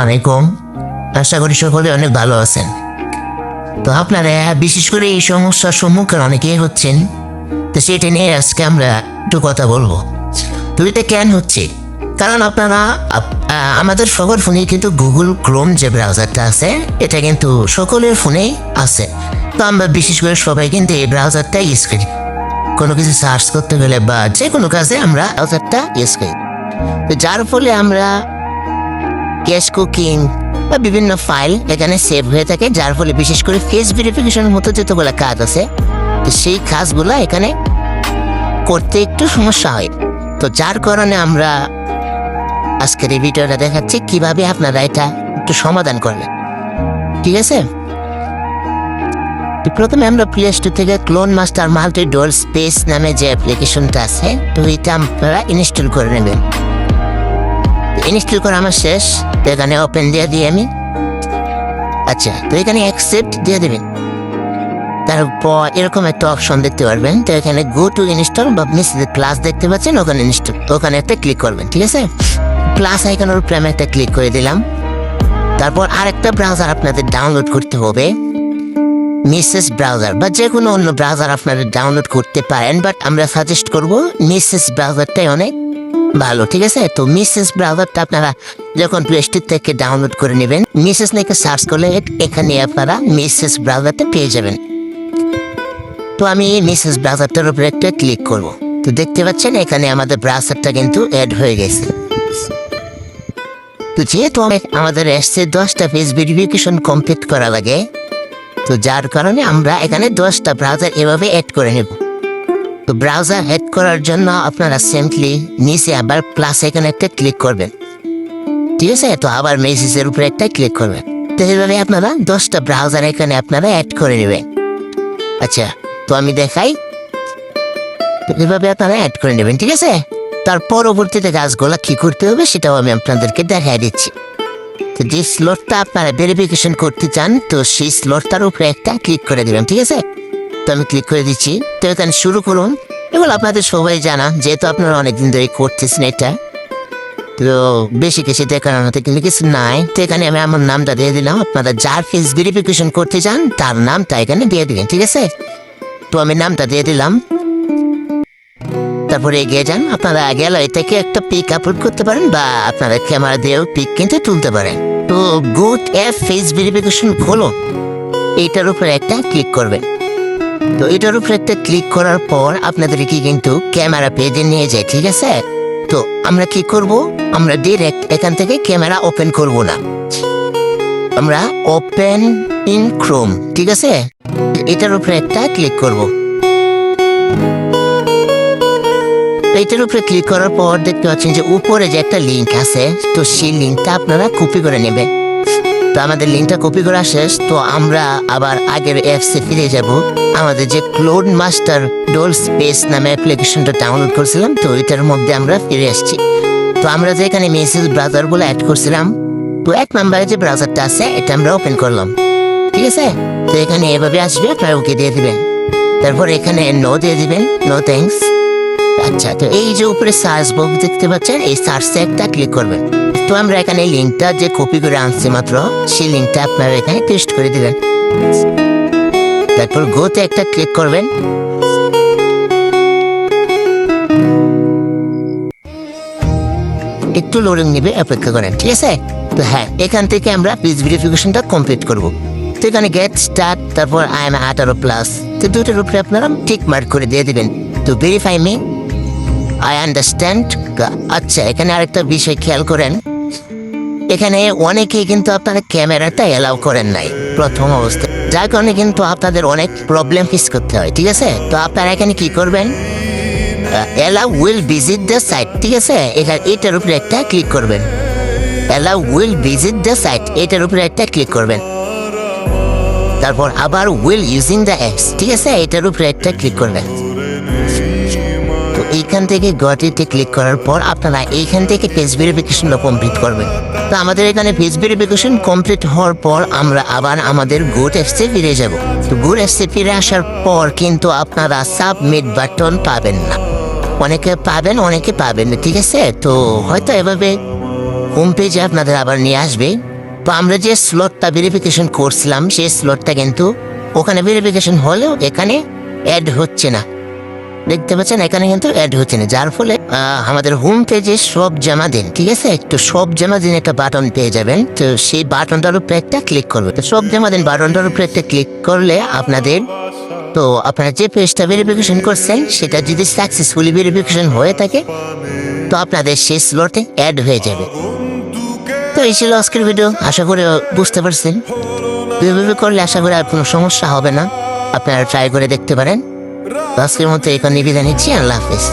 আলাইকুম। আশা করি সকলে অনেক ভালো আছেন। তো আপনারা বিশেষ করে এই সমস্যার সম্মুখীন অনেকেই হচ্ছেন, তো সেটা নিয়ে আজকে আমরা একটু কথা বলবো। তো এটা কেন হচ্ছে? কারণ আপনারা আমাদের সকল ফোনে কিন্তু গুগল ক্রোম যে ব্রাউজারটা আছে এটা কিন্তু সকলের ফোনেই আছে। তো আমরা বিশেষ করে সবাই কিন্তু এই ব্রাউজারটা ইউজ করি কোনো কিছু সার্চ করতে গেলে বা যে কোনো কাজে আমরা ব্রাউজারটা ইউজ করি। তো যার ফলে আমরা ক্যাশ কুকিং বা বিভিন্ন ফাইল এখানে সেভ হয়ে থাকে, যার ফলে বিশেষ করে ফেস ভেরিফিকেশনের মতো যতগুলো কাজ আছে তো সেই কাজগুলো এখানে করতে একটু সমস্যা হয়। তো যার কারণে আমরা আজকের এই ভিডিওটা দেখাচ্ছি কিভাবে আপনারা এটা একটু সমাধান করবেন। ঠিক আছে, প্রথমে আমরা প্লে স্টোর থেকে ক্লোন মাস্টার মাল্টি ডোর স্পেস নামে যে অ্যাপ্লিকেশনটা আছে তো এটা আপনারা ইনস্টল করে নেবেন। ইনস্টল করা আমার শেষ, তো এখানে ওপেন দিয়ে দিই আমি। আচ্ছা, তো এখানে অ্যাকসেপ্ট দিয়ে দেবেন। তারপর এরকম একটা অপশন দেখতে পারবেন, তো এখানে গো টু ইনস্টল বা নিচে প্লাস দেখতে পাচ্ছেন ওখানে ইনস্টল, ওখানে একটা ক্লিক করবেন। ঠিক আছে, প্লাস আইকনের উপরে আমি একটা ক্লিক করে দিলাম। তারপর আরেকটা ব্রাউজার আপনাদের ডাউনলোড করতে হবে, মিসেস ব্রাউজার বা যে কোনো অন্য ব্রাউজার আপনাদের ডাউনলোড করতে পারেন, বাট আমরা সাজেস্ট করব মিসেস ব্রাউজারটাই অনেক ভালো। ঠিক আছে, তো মিসেস ব্রাউজারটা আপনারা যখন প্লে স্টোর থেকে ডাউনলোড করে নেবেন, মিসেস নাকি সার্চ করলে এখানে আপনারা মিসেস ব্রাউজারটা পেয়ে যাবেন। তো আমি মিসেস ব্রাউজারটার উপরে একটা ক্লিক করব। তো দেখতে পাচ্ছেন এখানে আমাদের ব্রাউজারটা কিন্তু অ্যাড হয়ে গেছে। তো যেহেতু আমাদের এসছে 10টা ফেস ভেরিফিকেশন কমপ্লিট করা লাগে, তো যার কারণে আমরা এখানে 10টা ব্রাউজার এভাবে অ্যাড করে নেব। তো ব্রাউজার অ্যাড করার জন্য আপনারা সিম্পলি নিচে আবার প্লাস এখানে একটা ক্লিক করবেন। ঠিক আছে, তো আবার মেসেজের উপরে একটা ক্লিক করবেন। তো এইভাবে আপনারা 10টা ব্রাউজার এখানে আপনারা অ্যাড করে নেবেন। আচ্ছা, তো আমি দেখাই, তো এভাবে আপনারা অ্যাড করে নেবেন। ঠিক আছে, তার পরবর্তীতে কাজগুলো কী করতে হবে সেটাও আমি আপনাদেরকে দেখাই দিচ্ছি। তো যে স্লটটা আপনারা ভেরিফিকেশন করতে চান তো সেই স্লটটার উপরে একটা ক্লিক করে দেবেন। ঠিক আছে, তো আমি ক্লিক করে দিচ্ছি। তো এখানে শুরু করুন। এগুলো আপনাদের সবাই জানা, যেহেতু আপনারা অনেকদিন ধরে করতেছেন এটা, তো বেশি কিছু দেখানোর মতো কিন্তু কিছু নাই। তো এখানে আমি আমার নামটা দিয়ে দিলাম, আপনারা যার ফেস ভেরিফিকেশন করতে চান তার নামটা এখানে দিয়ে দিবেন। ঠিক আছে, তো আমি নামটা দিয়ে দিলাম। তারপরে এগিয়ে যান, আপনারা গ্যালারি থেকে একটা পিক আপলোড করতে পারেন বা আপনারা ক্যামেরা দিয়েও পিক কিন্তু তুলতে পারেন। তো গুড অ্যাপ ফেস ভেরিফিকেশন খোলো, এইটার উপরে একটা ক্লিক করবেন। তো এটার উপরে একটা ক্লিক করার পর আপনাদের কি কিন্তু ক্যামেরা পেজে নিয়ে যায়। ঠিক আছে, তো আমরা কি করব, আমরা ডিরেক্ট এখান থেকে ক্যামেরা ওপেন করব না, আমরা ওপেন ইন ক্রোম। ঠিক আছে, এটার উপরে একটা ক্লিক করব। এটার উপরে ক্লিক করার পর দেখতে পাচ্ছেন যে উপরে যে একটা লিঙ্ক আছে, তো সেই লিঙ্কটা আপনারা কপি করে নেবেন। তো আমাদের লিঙ্কটা কপি করা শেষ, তো আমরা আবার আগের অ্যাপসে ফিরে যাব। আমাদের যে ক্লোন মাস্টার ডোর স্পেস নামে অ্যাপ্লিকেশনটা ডাউনলোড করেছিলাম, তো এটার মধ্যে আমরা ফিরে আসছি। তো আমরা যে এখানে মেসেজ ব্রাউজারগুলো অ্যাড করছিলাম, তো 1 নম্বরে যে ব্রাউজারটা আছে এটা আমরা ওপেন করলাম। ঠিক আছে, তো এখানে এভাবে আসবে, আপনারা ওকে দিয়ে দিবেন। তারপর এখানে নো দিয়ে দিবেন, নো থ্যাঙ্কস। আচ্ছা, তো এই যে উপরে সার্চ বক্স দেখতে পাচ্ছেন, এই সার্চে একটা ক্লিক করবেন। তো আমরা এখানে লিঙ্কটা যে কপি করে আনছি মাত্র, সেই লিঙ্কটা আপনারা এখানে পেস্ট করে দিবেন। তারপর গোতে একটা ক্লিক করবেন। একটু লোডিং নেবে, অপেক্ষা করেন। ঠিক আছে, তো হ্যাঁ, এখান থেকে আমরা ফেস ভেরিফিকেশনটা কমপ্লিট করব। তো এখানে গেট স্টার্ট, তারপর আই এম 18+, তো দুটোর উপরে আপনারা টিক মার্ক করে দিয়ে দিবেন। তো ভেরিফাই মি, আই আন্ডারস্ট্যান্ড। আচ্ছা, এখানে আরেকটা বিষয় খেয়াল করেন, এখানে অনেকেই কিন্তু আপনারা ক্যামেরাটা অ্যালাউ করেন নাই প্রথম অবস্থায়, যার কারণে কিন্তু আপনাদের অনেক প্রবলেম ফেস করতে হয়। ঠিক আছে, তো আপনারা এখানে কি করবেন, allow will visit the site. ঠিক আছে, এটার উপরে একটা ক্লিক করবেন। Allow will visit the site, এটার উপরে একটা ক্লিক করবেন। তারপর আবার উইল ইউজিং দ্য অ্যাপস। ঠিক আছে, এটার উপরে একটা ক্লিক করবেন। তো এইখান থেকে গটিতে ক্লিক করার পর আপনারা এইখান থেকে ফেস ভেরিফিকেশনটা কমপ্লিট করবেন। তো আমাদের এখানে ফেস ভেরিফিকেশন কমপ্লিট হওয়ার পর আমরা আবার আমাদের গুড অ্যাপসে ফিরে যাব। তো গুড অ্যাপসে ফিরে আসার পর কিন্তু আপনারা সাবমিট বাটন পাবেন না, অনেকে পাবেন অনেকে পাবেন না। ঠিক আছে, তো হয়তো এভাবে হোম পেজে আপনাদের আবার নিয়ে আসবে। তো আমরা যে স্লটটা ভেরিফিকেশন করছিলাম সেই স্লটটা কিন্তু ওখানে ভেরিফিকেশন হলেও এখানে অ্যাড হচ্ছে না। দেখতে পাচ্ছেন এখানে কিন্তু অ্যাড হচ্ছে না, যার ফলে আমাদের হোম পেজে সব জমা দিন, ঠিক আছে, একটু সব জমা দিন একটা বাটন পেয়ে যাবেন। তো সেই বাটনটার উপরে একটা ক্লিক করবে। তো সব জমা দিন বাটনটার উপরে একটা ক্লিক করলে আপনাদের, তো আপনারা যে পেজটা ভেরিফিকেশন করছেন সেটা যদি সাকসেসফুলি ভেরিফিকেশন হয়ে থাকে তো আপনাদের সেই স্লটে অ্যাড হয়ে যাবে। তো এই ছিল আজকের ভিডিও, আশা করি বুঝতে পারছেন। এভাবে করলে আশা করি আর কোনো সমস্যা হবে না, আপনারা ট্রাই করে দেখতে পারেন। আজকের মতো এখানে বিদায় নিচ্ছি, আল্লাহ হাফিজ।